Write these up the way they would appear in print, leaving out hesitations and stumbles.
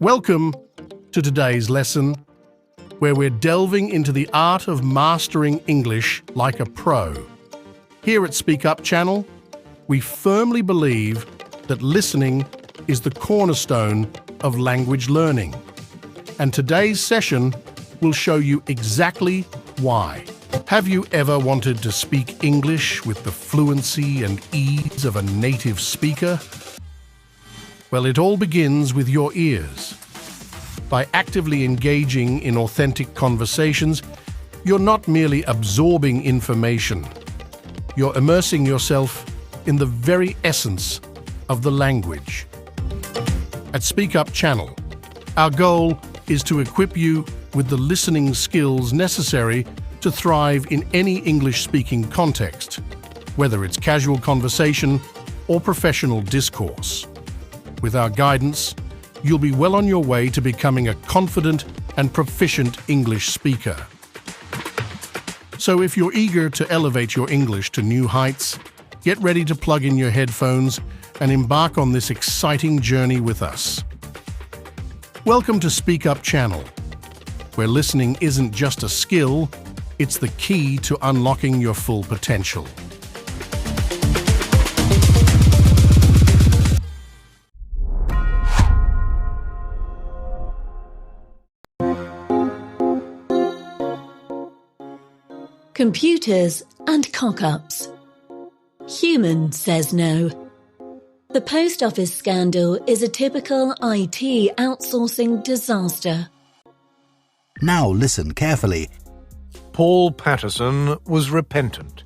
Welcome to today's lesson, where we're delving into the art of mastering English like a pro. Here at Speak Up Channel, we firmly believe that listening is the cornerstone of language learning. And today's session will show you exactly why. Have you ever wanted to speak English with the fluency and ease of a native speaker? Well, it all begins with your ears. By actively engaging in authentic conversations, you're not merely absorbing information. You're immersing yourself in the very essence of the language. At Speak Up Channel, our goal is to equip you with the listening skills necessary to thrive in any English-speaking context, whether it's casual conversation or professional discourse. With our guidance, you'll be well on your way to becoming a confident and proficient English speaker. So if you're eager to elevate your English to new heights, get ready to plug in your headphones and embark on this exciting journey with us. Welcome to Speak Up Channel, where listening isn't just a skill, it's the key to unlocking your full potential. Computers and cock-ups. Human says no. The post office scandal is a typical IT outsourcing disaster. Now listen carefully. Paul Patterson was repentant.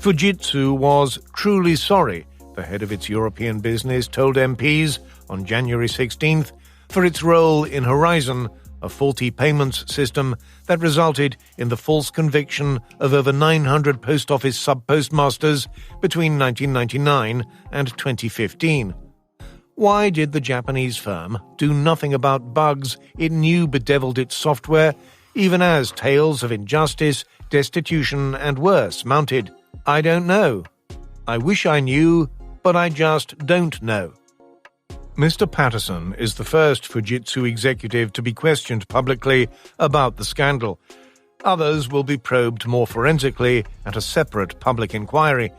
Fujitsu was truly sorry, the head of its European business told MPs on January 16th, for its role in Horizon, a faulty payments system that resulted in the false conviction of over 900 post office sub-postmasters between 1999 and 2015. Why did the Japanese firm do nothing about bugs it knew bedeviled its software, even as tales of injustice, destitution, and worse mounted? I don't know. I wish I knew, but I just don't know. Mr. Patterson is the first Fujitsu executive to be questioned publicly about the scandal. Others will be probed more forensically at a separate public inquiry.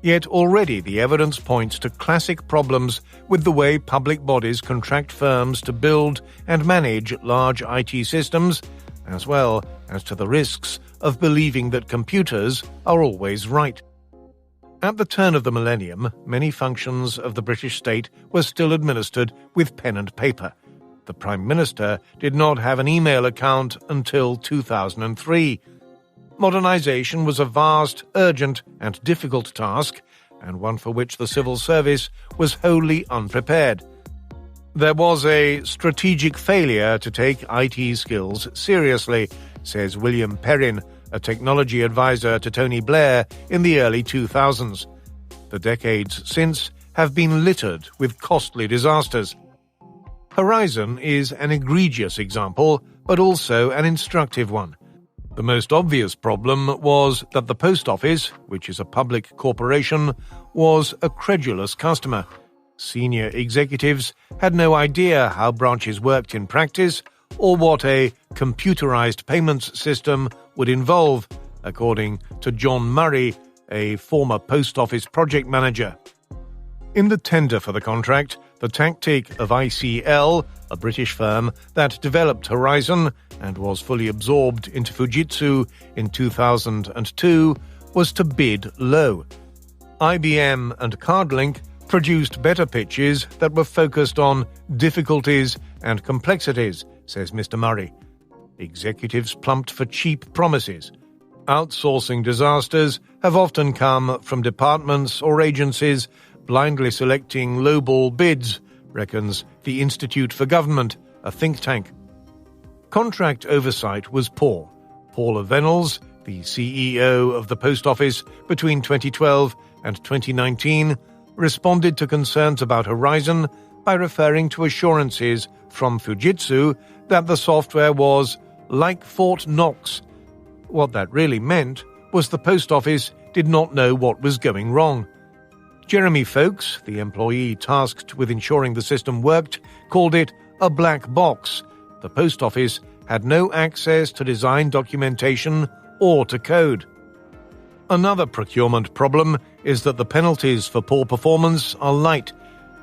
Yet already the evidence points to classic problems with the way public bodies contract firms to build and manage large IT systems, as well as to the risks of believing that computers are always right. At the turn of the millennium, many functions of the British state were still administered with pen and paper. The Prime Minister did not have an email account until 2003. Modernization was a vast, urgent, and difficult task, and one for which the civil service was wholly unprepared. There was a strategic failure to take IT skills seriously, says William Perrin, a technology advisor to Tony Blair in the early 2000s. The decades since have been littered with costly disasters. Horizon is an egregious example, but also an instructive one. The most obvious problem was that the post office, which is a public corporation, was a credulous customer. Senior executives had no idea how branches worked in practice or what a computerized payments system would involve, according to John Murray, a former post office project manager. In the tender for the contract, the tactic of ICL, a British firm that developed Horizon and was fully absorbed into Fujitsu in 2002, was to bid low. IBM and CardLink produced better pitches that were focused on difficulties and complexities, says Mr. Murray. Executives plumped for cheap promises. Outsourcing disasters have often come from departments or agencies blindly selecting lowball bids, reckons the Institute for Government, a think tank. Contract oversight was poor. Paula Venables, the CEO of the Post Office between 2012 and 2019, responded to concerns about Horizon by referring to assurances from Fujitsu that the software was like Fort Knox. What that really meant was the post office did not know what was going wrong. Jeremy Folks, the employee tasked with ensuring the system worked, called it a black box. The post office had no access to design documentation or to code. Another procurement problem is that the penalties for poor performance are light.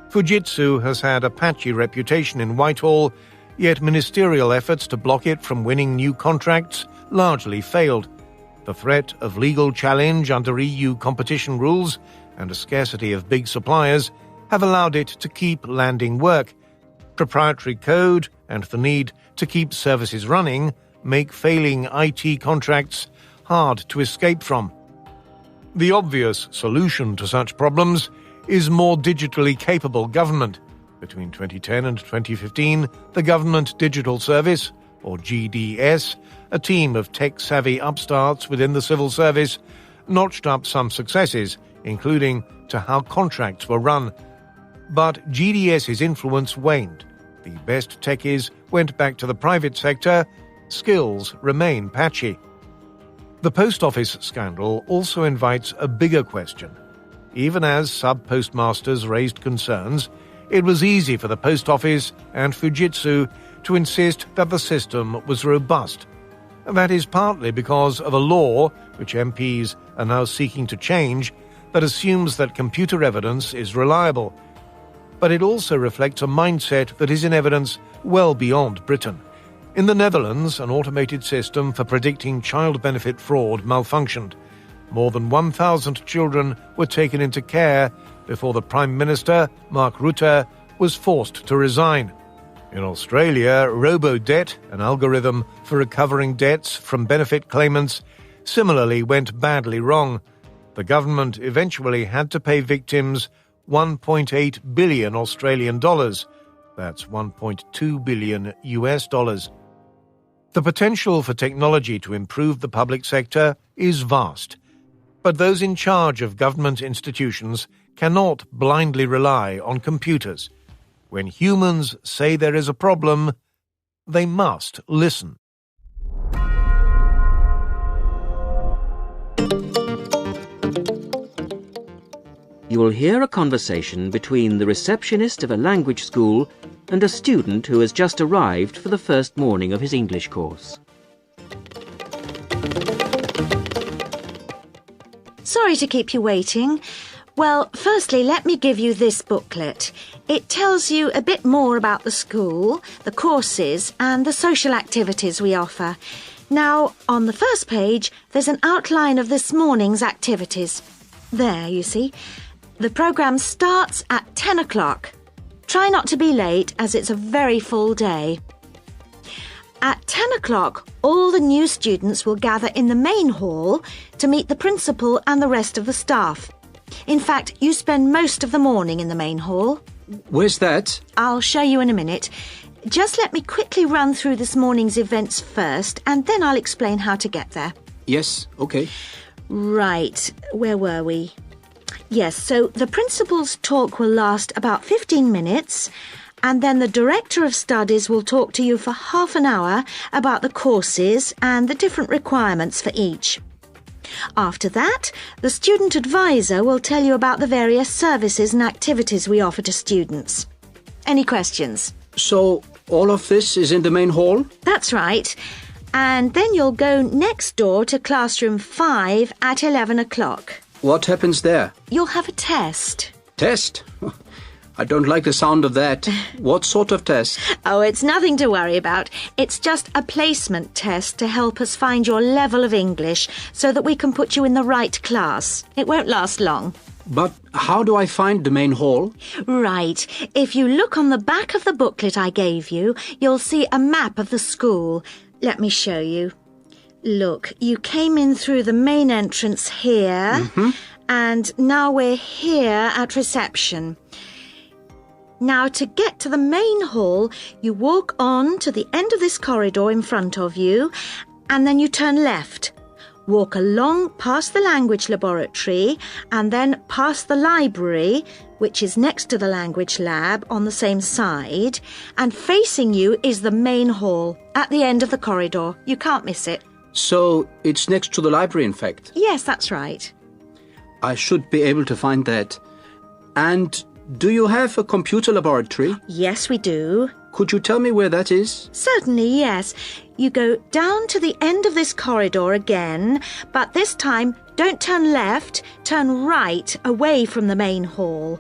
Fujitsu has had a patchy reputation in Whitehall, yet ministerial efforts to block it from winning new contracts largely failed. The threat of legal challenge under EU competition rules and a scarcity of big suppliers have allowed it to keep landing work. Proprietary code and the need to keep services running make failing IT contracts hard to escape from. The obvious solution to such problems is more digitally capable government. Between 2010 and 2015, the Government Digital Service, or GDS, a team of tech-savvy upstarts within the civil service, notched up some successes, including to how contracts were run. But GDS's influence waned. The best techies went back to the private sector. Skills remain patchy. The post office scandal also invites a bigger question. Even as sub-postmasters raised concerns, it was easy for the post office and Fujitsu to insist that the system was robust. That is partly because of a law, which MPs are now seeking to change, that assumes that computer evidence is reliable. But it also reflects a mindset that is in evidence well beyond Britain. In the Netherlands, an automated system for predicting child benefit fraud malfunctioned. More than 1,000 children were taken into care before the Prime Minister, Mark Rutte, was forced to resign. In Australia, RoboDebt, an algorithm for recovering debts from benefit claimants, similarly went badly wrong. The government eventually had to pay victims 1.8 billion Australian dollars. That's 1.2 billion US dollars. The potential for technology to improve the public sector is vast, but those in charge of government institutions cannot blindly rely on computers. When humans say there is a problem, they must listen. You will hear a conversation between the receptionist of a language school and a student who has just arrived for the first morning of his English course. Sorry to keep you waiting. Well, firstly, let me give you this booklet. It tells you a bit more about the school, the courses, and the social activities we offer. Now, on the first page, there's an outline of this morning's activities. There, you see. The programme starts at 10 o'clock. Try not to be late, as it's a very full day. At 10 o'clock, all the new students will gather in the main hall to meet the principal and the rest of the staff. In fact, you spend most of the morning in the main hall. Where's that? I'll show you in a minute. Just let me quickly run through this morning's events first, and then I'll explain how to get there. Yes, okay. Right, where were we? Yes, so the principal's talk will last about 15 minutes, and then the director of studies will talk to you for half an hour about the courses and the different requirements for each. After that, the student advisor will tell you about the various services and activities we offer to students. Any questions? So, all of this is in the main hall? That's right. And then you'll go next door to classroom 5 at 11 o'clock. What happens there? You'll have a test. Test? I don't like the sound of that. What sort of test? Oh, it's nothing to worry about. It's just a placement test to help us find your level of English so that we can put you in the right class. It won't last long. But how do I find the main hall? Right. If you look on the back of the booklet I gave you, you'll see a map of the school. Let me show you. Look, you came in through the main entrance here, and now we're here at reception. Now, to get to the main hall, you walk on to the end of this corridor in front of you, and then you turn left. Walk along past the language laboratory, and then past the library, which is next to the language lab on the same side, and facing you is the main hall at the end of the corridor. You can't miss it. So, it's next to the library, in fact? Yes, that's right. I should be able to find that. And Do you have a computer laboratory? Yes, we do. Could you tell me where that is? Certainly, yes. You go down to the end of this corridor again, but this time don't turn left, turn right, away from the main hall.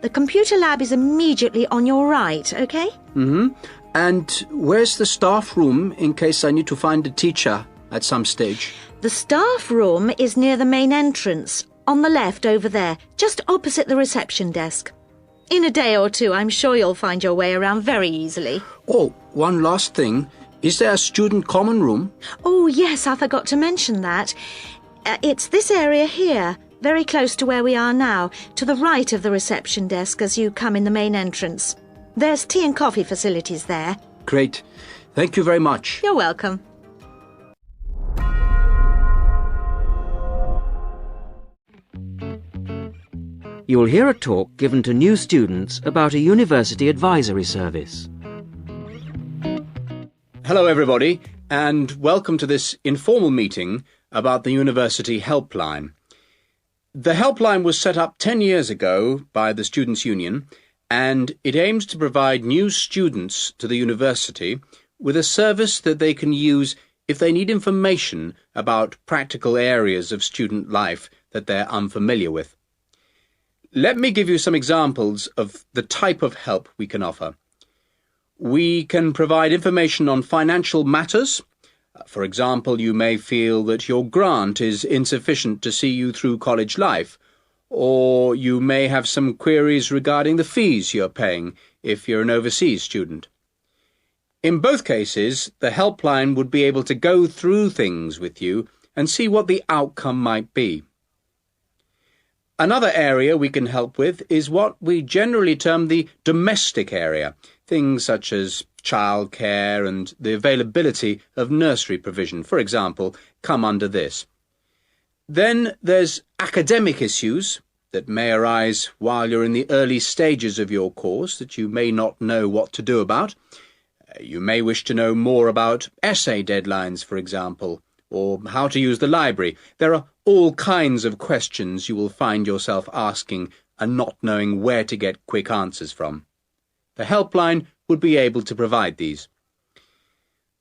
The computer lab is immediately on your right, OK? Mm-hmm. And where's the staff room in case I need to find a teacher at some stage? The staff room is near the main entrance, on the left over there, just opposite the reception desk. In a day or two, I'm sure you'll find your way around very easily. Oh, one last thing. Is there a student common room? Oh, yes, I forgot to mention that. It's this area here, very close to where we are now, to the right of the reception desk as you come in the main entrance. There's tea and coffee facilities there. Great. Thank you very much. You're welcome. You will hear a talk given to new students about a university advisory service. Hello, everybody, and welcome to this informal meeting about the University Helpline. The helpline was set up 10 years ago by the Students' Union, and it aims to provide new students to the university with a service that they can use if they need information about practical areas of student life that they're unfamiliar with. Let me give you some examples of the type of help we can offer. We can provide information on financial matters. For example, you may feel that your grant is insufficient to see you through college life, or you may have some queries regarding the fees you're paying if you're an overseas student. In both cases, the helpline would be able to go through things with you and see what the outcome might be. Another area we can help with is what we generally term the domestic area, things such as childcare and the availability of nursery provision, for example, come under this. Then there's academic issues that may arise while you're in the early stages of your course that you may not know what to do about. You may wish to know more about essay deadlines, for example, or how to use the library. There are all kinds of questions you will find yourself asking and not knowing where to get quick answers from. The helpline would be able to provide these.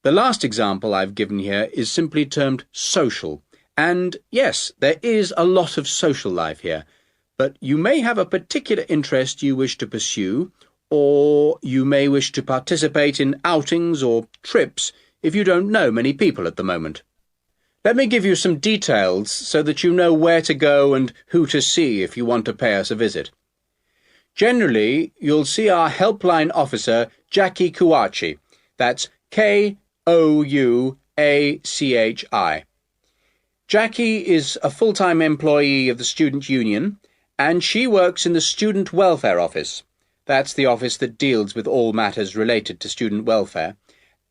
The last example I've given here is simply termed social. And yes, there is a lot of social life here, but you may have a particular interest you wish to pursue, or you may wish to participate in outings or trips if you don't know many people at the moment. Let me give you some details so that you know where to go and who to see if you want to pay us a visit. Generally, you'll see our helpline officer, Jackie Kouachi. That's Kouachi. Jackie is a full-time employee of the Student Union, and she works in the Student Welfare Office. That's the office that deals with all matters related to student welfare,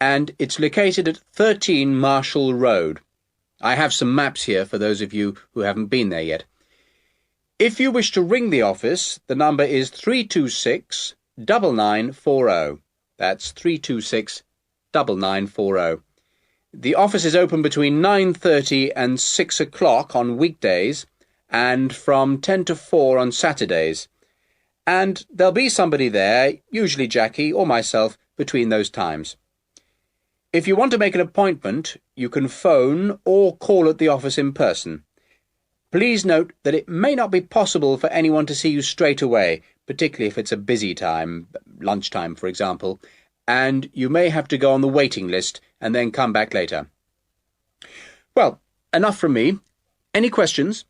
and it's located at 13 Marshall Road. I have some maps here for those of you who haven't been there yet. If you wish to ring the office, the number is 326-9940. That's 326-9940. The office is open between 9:30 and 6 o'clock on weekdays and from 10 to 4 on Saturdays. And there'll be somebody there, usually Jackie or myself, between those times. If you want to make an appointment, you can phone or call at the office in person. Please note that it may not be possible for anyone to see you straight away, particularly if it's a busy time, lunchtime for example, and you may have to go on the waiting list and then come back later. Well, enough from me. Any questions?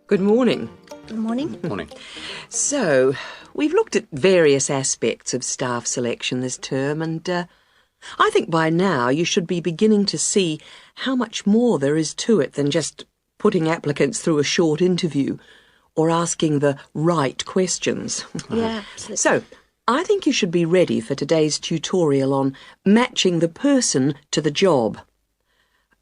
Good morning. Good morning. Morning. So, we've looked at various aspects of staff selection this term, and I think by now you should be beginning to see how much more there is to it than just putting applicants through a short interview or asking the right questions. Yeah, absolutely. So, I think you should be ready for today's tutorial on matching the person to the job.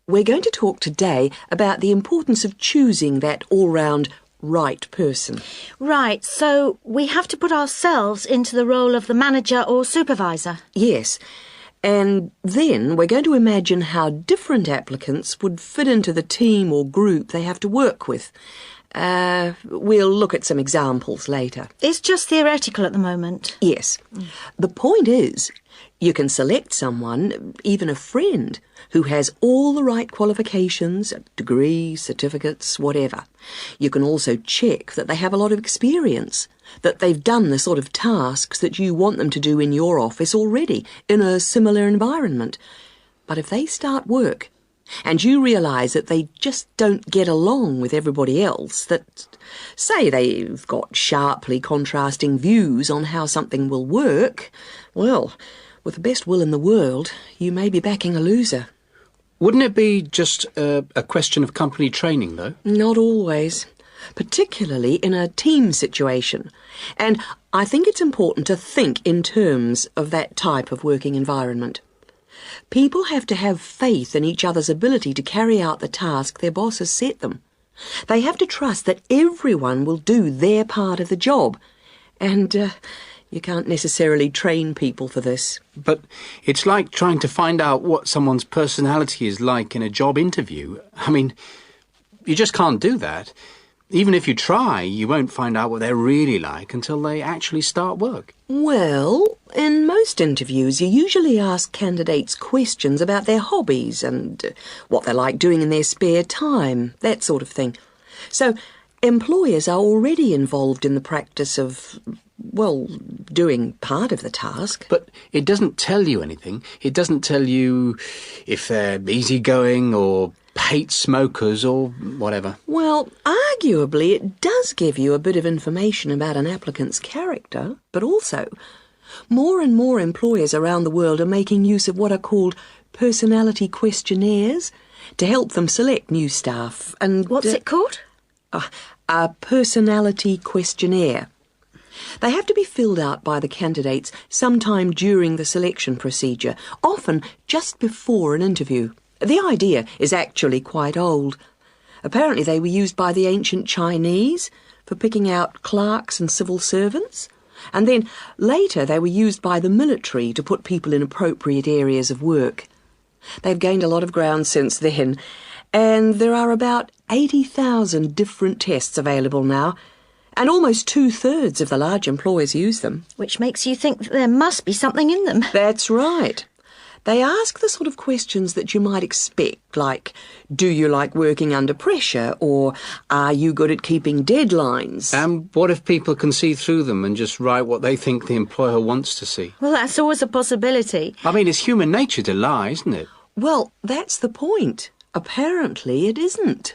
We're going to talk today about the importance of choosing that all-round right person. Right, so we have to put ourselves into the role of the manager or supervisor. Yes, And then we're going to imagine how different applicants would fit into the team or group they have to work with. We'll look at some examples later. It's just theoretical at the moment. Yes. The point is, you can select someone, even a friend, who has all the right qualifications, degrees, certificates, whatever. You can also check that they have a lot of experience, that they've done the sort of tasks that you want them to do in your office already, in a similar environment. But if they start work, and you realise that they just don't get along with everybody else, that, say, they've got sharply contrasting views on how something will work, well, with the best will in the world, you may be backing a loser. Wouldn't it be just a question of company training, though? Not always, particularly in a team situation. And I think it's important to think in terms of that type of working environment. People have to have faith in each other's ability to carry out the task their boss has set them. They have to trust that everyone will do their part of the job. And you can't necessarily train people for this. But it's like trying to find out what someone's personality is like in a job interview. I mean, you just can't do that. Even if you try, you won't find out what they're really like until they actually start work. Well, in most interviews, you usually ask candidates questions about their hobbies and what they like doing in their spare time, that sort of thing. So, employers are already involved in the practice of, well, doing part of the task. But it doesn't tell you anything. It doesn't tell you if they're easygoing or hate smokers or whatever. Well, arguably it does give you a bit of information about an applicant's character, but also more and more employers around the world are making use of what are called personality questionnaires to help them select new staff. And What's it called? A personality questionnaire. They have to be filled out by the candidates sometime during the selection procedure, often just before an interview. The idea is actually quite old. Apparently they were used by the ancient Chinese for picking out clerks and civil servants, and then later they were used by the military to put people in appropriate areas of work. They've gained a lot of ground since then, and there are about 80,000 different tests available now, and almost 2/3 of the large employers use them. Which makes you think that there must be something in them. That's right. They ask the sort of questions that you might expect, like, do you like working under pressure, or are you good at keeping deadlines? And what if people can see through them and just write what they think the employer wants to see? Well, that's always a possibility. I mean, it's human nature to lie, isn't it? Well, that's the point. Apparently it isn't.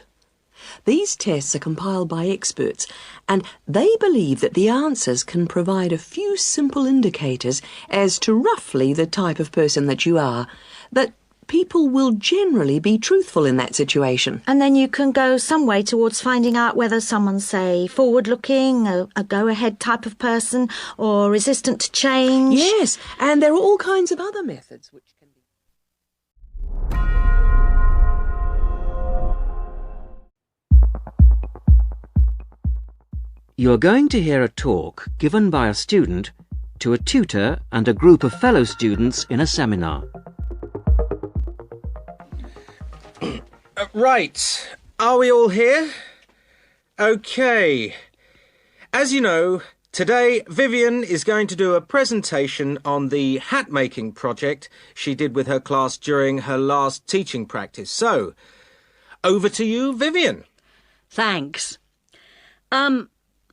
These tests are compiled by experts, and they believe that the answers can provide a few simple indicators as to roughly the type of person that you are, that people will generally be truthful in that situation. And then you can go some way towards finding out whether someone's, say, forward-looking, a go-ahead type of person, or resistant to change. Yes, and there are all kinds of other methods which can be... You're going to hear a talk given by a student to a tutor and a group of fellow students in a seminar. Right, are we all here? OK. As you know, today Vivian is going to do a presentation on the hat-making project she did with her class during her last teaching practice. So, over to you, Vivian. Thanks.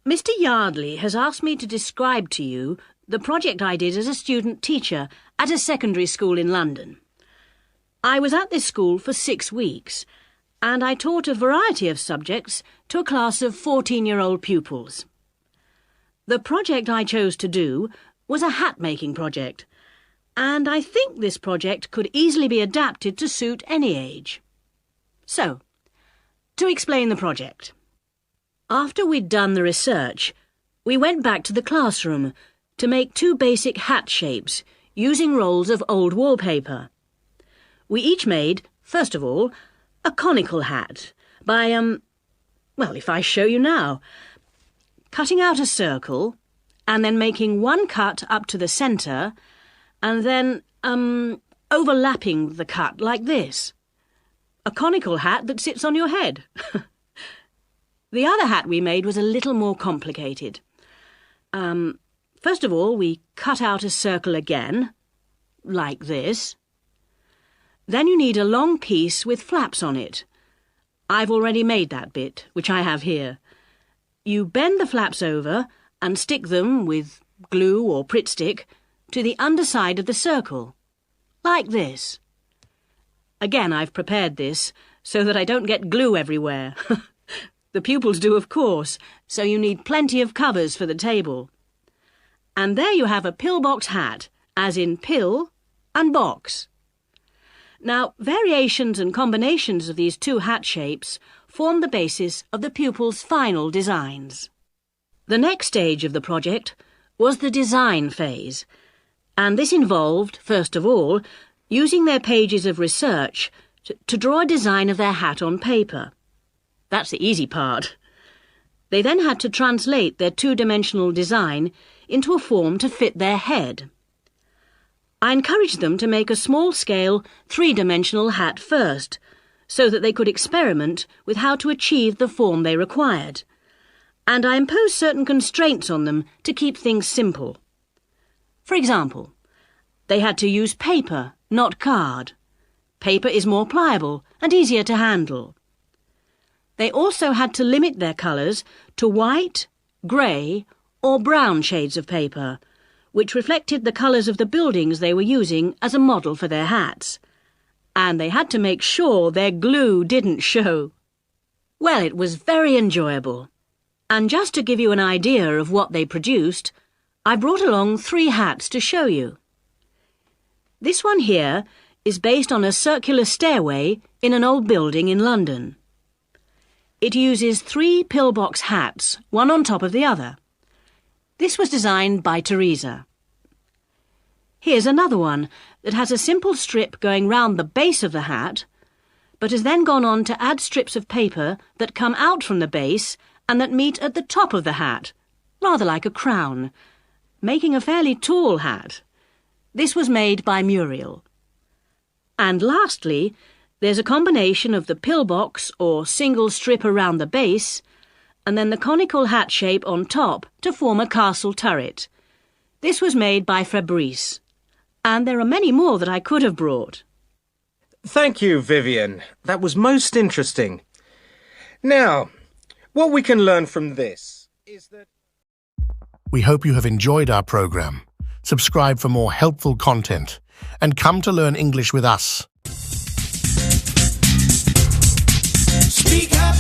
Mr. Yardley has asked me to describe to you the project I did as a student teacher at a secondary school in London. I was at this school for 6 weeks, and I taught a variety of subjects to a class of 14-year-old pupils. The project I chose to do was a hat-making project, and I think this project could easily be adapted to suit any age. So, to explain the project. After we'd done the research, we went back to the classroom to make 2 basic hat shapes using rolls of old wallpaper. We each made, first of all, a conical hat by, well, if I show you now, cutting out a circle and then making 1 cut up to the centre and then, overlapping the cut like this. A conical hat that sits on your head. The other hat we made was a little more complicated. First of all, we cut out a circle again, like this. Then you need a long piece with flaps on it. I've already made that bit, which I have here. You bend the flaps over and stick them with glue or Pritt stick to the underside of the circle, like this. Again, I've prepared this so that I don't get glue everywhere. The pupils do, of course, so you need plenty of covers for the table. And there you have a pillbox hat, as in pill and box. Now, variations and combinations of these two hat shapes form the basis of the pupils' final designs. The next stage of the project was the design phase, and this involved, first of all, using their pages of research to draw a design of their hat on paper. That's the easy part. They then had to translate their two-dimensional design into a form to fit their head. I encouraged them to make a small-scale, three-dimensional hat first, so that they could experiment with how to achieve the form they required. And I imposed certain constraints on them to keep things simple. For example, they had to use paper, not card. Paper is more pliable and easier to handle. They also had to limit their colours to white, grey, or brown shades of paper, which reflected the colours of the buildings they were using as a model for their hats. And they had to make sure their glue didn't show. Well, it was very enjoyable. And just to give you an idea of what they produced, I brought along 3 hats to show you. This one here is based on a circular stairway in an old building in London. It uses 3 pillbox hats, one on top of the other. This was designed by Teresa. Here's another one that has a simple strip going round the base of the hat, but has then gone on to add strips of paper that come out from the base and that meet at the top of the hat, rather like a crown, making a fairly tall hat. This was made by Muriel. And lastly, there's a combination of the pillbox or single strip around the base and then the conical hat shape on top to form a castle turret. This was made by Fabrice. And there are many more that I could have brought. Thank you, Vivian. That was most interesting. Now, what we can learn from this is that... We hope you have enjoyed our program. Subscribe for more helpful content and come to learn English with us. Speak up.